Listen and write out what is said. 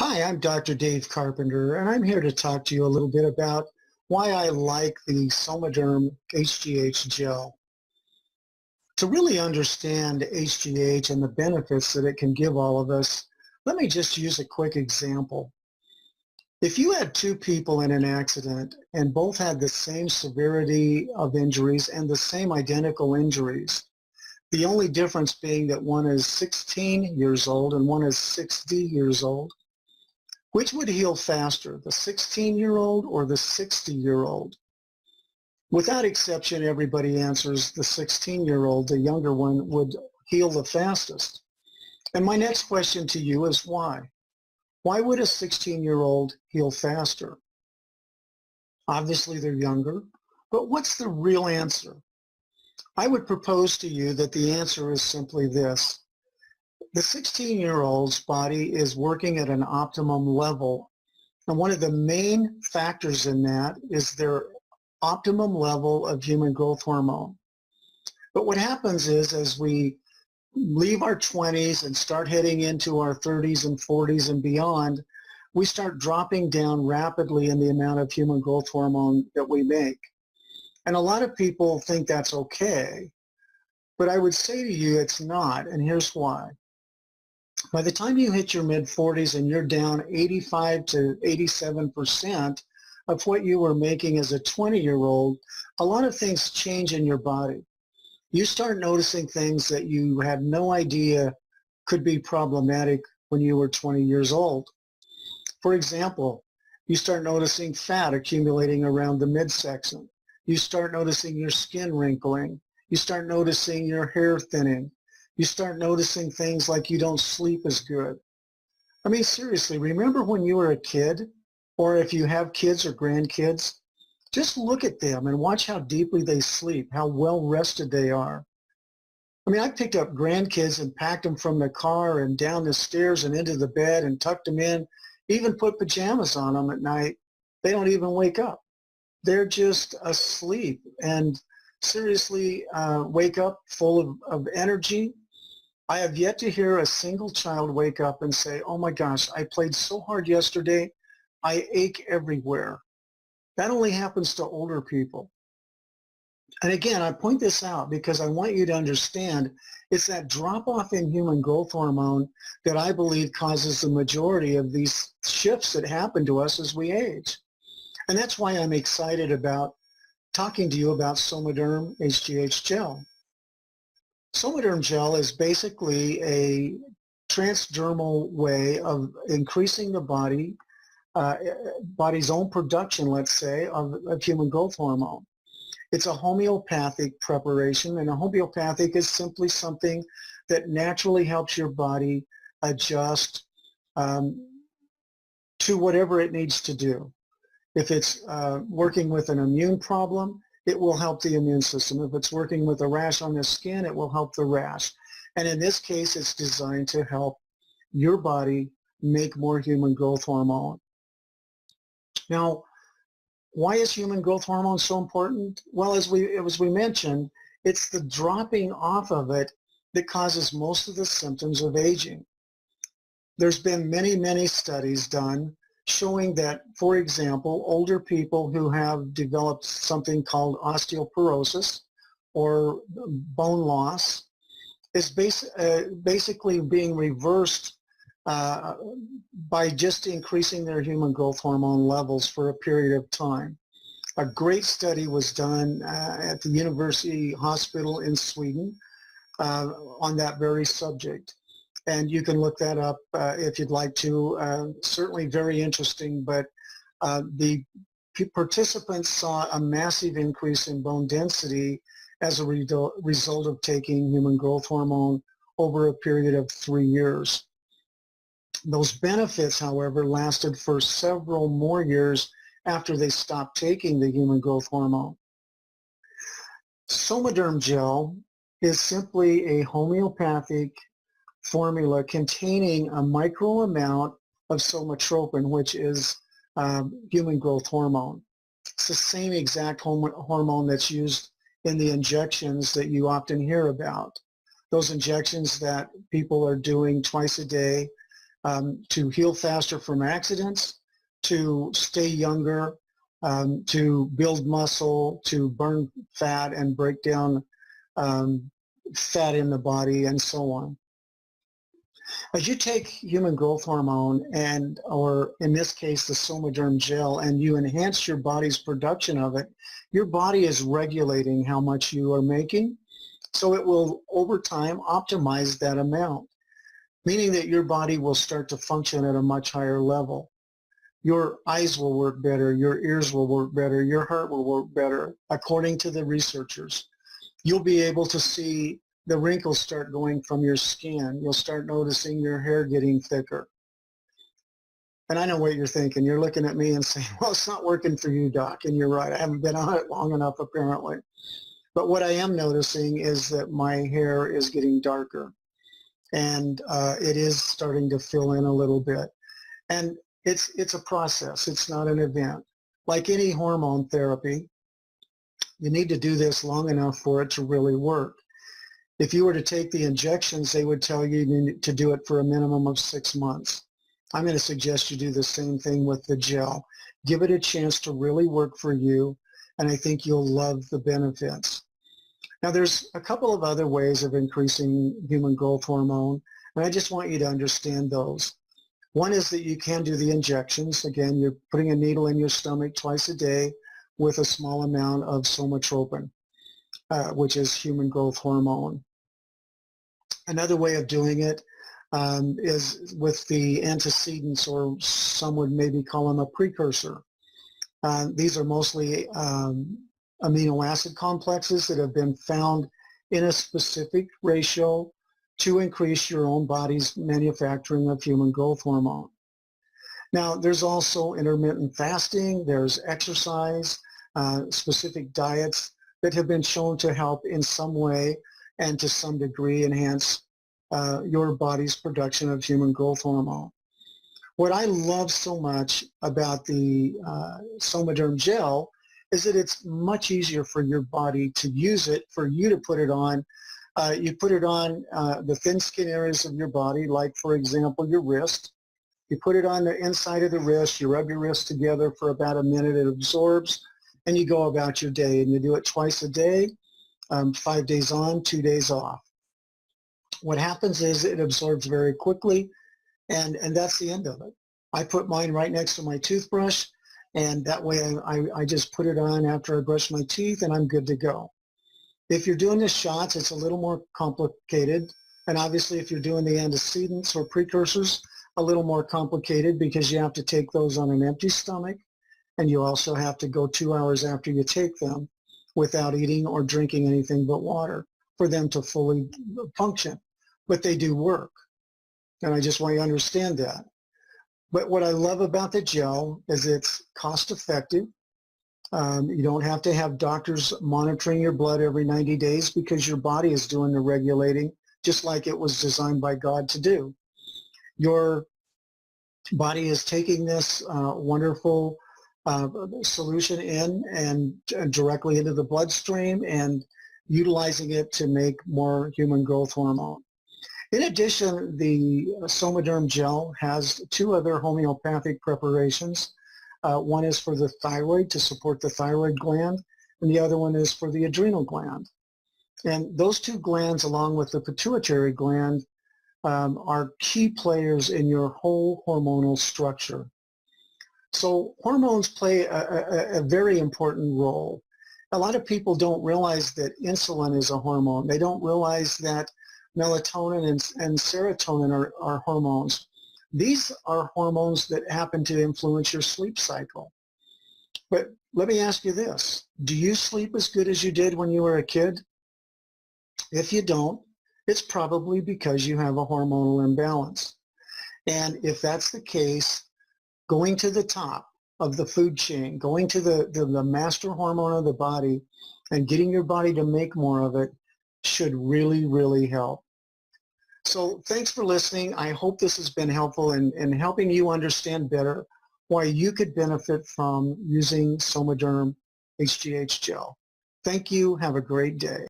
Hi, I'm Dr. Dave Carpenter, and I'm here to talk to you a little bit about why I like the Somaderm HGH gel. To really understand HGH and the benefits that it can give all of us, let me just use a quick example. If you had two people in an accident and both had the same severity of injuries and the same identical injuries, the only difference being that one is 16 years old and one is 60 years old, which would heal faster, the 16-year-old or the 60-year-old? Without exception, everybody answers the 16-year-old, the younger one, would heal the fastest. And my next question to you is why? Why would a 16-year-old heal faster? Obviously, they're younger, but what's the real answer? I would propose to you that the answer is simply this. The 16-year-old's body is working at an optimum level, and one of the main factors in that is their optimum level of human growth hormone. But what happens is, as we leave our 20s and start heading into our 30s and 40s and beyond, we start dropping down rapidly in the amount of human growth hormone that we make. And a lot of people think that's okay, but I would say to you it's not, and here's why. By the time you hit your mid-40s and you're down 85 to 87% of what you were making as a 20-year-old, a lot of things change in your body. You start noticing things that you had no idea could be problematic when you were 20 years old. For example, you start noticing fat accumulating around the midsection. You start noticing your skin wrinkling. You start noticing your hair thinning. You start noticing things like you don't sleep as good. I mean, seriously, remember when you were a kid, or if you have kids or grandkids, just look at them and watch how deeply they sleep, how well rested they are. I mean, I picked up grandkids and packed them from the car and down the stairs and into the bed and tucked them in, even put pajamas on them at night. They don't even wake up. They're just asleep and seriously wake up full of energy. I have yet to hear a single child wake up and say, oh my gosh, I played so hard yesterday, I ache everywhere. That only happens to older people. And again, I point this out because I want you to understand it's that drop-off in human growth hormone that I believe causes the majority of these shifts that happen to us as we age. And that's why I'm excited about talking to you about Somaderm HGH gel. Somaderm gel is basically a transdermal way of increasing the body's own production, let's say, of human growth hormone. It's a homeopathic preparation, and a homeopathic is simply something that naturally helps your body adjust to whatever it needs to do. If it's working with an immune problem, it will help the immune system. If it's working with a rash on the skin, it will help the rash. And in this case, it's designed to help your body make more human growth hormone. Now, why is human growth hormone so important? Well, as we mentioned, it's the dropping off of it that causes most of the symptoms of aging. There's been many, many studies done showing that, for example, older people who have developed something called osteoporosis or bone loss is basically being reversed by just increasing their human growth hormone levels for a period of time. A great study was done at the University Hospital in Sweden on that very subject. And you can look that up if you'd like to. Certainly very interesting, but the participants saw a massive increase in bone density as a result of taking human growth hormone over a period of 3 years. Those benefits, however, lasted for several more years after they stopped taking the human growth hormone. Somaderm gel is simply a homeopathic formula containing a micro amount of somatropin, which is human growth hormone. It's the same exact hormone that's used in the injections that you often hear about. Those injections that people are doing twice a day to heal faster from accidents, to stay younger, to build muscle, to burn fat and break down fat in the body, and so on. As you take human growth hormone and, or in this case, the Somaderm gel, and you enhance your body's production of it, your body is regulating how much you are making. So it will, over time, optimize that amount, meaning that your body will start to function at a much higher level. Your eyes will work better, your ears will work better, your heart will work better, according to the researchers. You'll be able to see the wrinkles start going from your skin. You'll start noticing your hair getting thicker. And I know what you're thinking. You're looking at me and saying, well, it's not working for you, Doc. And you're right. I haven't been on it long enough, apparently. But what I am noticing is that my hair is getting darker. And it is starting to fill in a little bit. And it's a process. It's not an event. Like any hormone therapy, you need to do this long enough for it to really work. If you were to take the injections, they would tell you need to do it for a minimum of 6 months. I'm going to suggest you do the same thing with the gel. Give it a chance to really work for you, and I think you'll love the benefits. Now, there's a couple of other ways of increasing human growth hormone, and I just want you to understand those. One is that you can do the injections. Again, you're putting a needle in your stomach twice a day with a small amount of somatropin, which is human growth hormone. Another way of doing it is with the antecedents, or some would maybe call them a precursor. These are mostly amino acid complexes that have been found in a specific ratio to increase your own body's manufacturing of human growth hormone. Now, there's also intermittent fasting, there's exercise, specific diets that have been shown to help in some way and to some degree enhance your body's production of human growth hormone. What I love so much about the Somaderm gel is that it's much easier for your body to use it, for you to put it on. You put it on the thin skin areas of your body, like, for example, your wrist. You put it on the inside of the wrist, you rub your wrist together for about a minute, it absorbs, and you go about your day. And you do it twice a day, 5 days on, 2 days off. What happens is it absorbs very quickly, and that's the end of it. I put mine right next to my toothbrush, and that way I just put it on after I brush my teeth, and I'm good to go. If you're doing the shots, it's a little more complicated, and obviously if you're doing the antecedents or precursors, a little more complicated, because you have to take those on an empty stomach, and you also have to go 2 hours after you take them without eating or drinking anything but water for them to fully function. But they do work, and I just want you to understand that. But what I love about the gel is it's cost effective. You don't have to have doctors monitoring your blood every 90 days because your body is doing the regulating just like it was designed by God to do. Your body is taking this wonderful solution in and directly into the bloodstream and utilizing it to make more human growth hormone. In addition, the Somaderm gel has 2 other homeopathic preparations. One is for the thyroid, to support the thyroid gland, and the other one is for the adrenal gland. And those 2 glands, along with the pituitary gland, are key players in your whole hormonal structure. So hormones play a very important role. A lot of people don't realize that insulin is a hormone. They don't realize that melatonin and serotonin are hormones. These are hormones that happen to influence your sleep cycle. But let me ask you this. Do you sleep as good as you did when you were a kid? If you don't, it's probably because you have a hormonal imbalance. And if that's the case, going to the top of the food chain, going to the master hormone of the body and getting your body to make more of it should really, really help. So thanks for listening. I hope this has been helpful in helping you understand better why you could benefit from using Somaderm HGH gel. Thank you. Have a great day.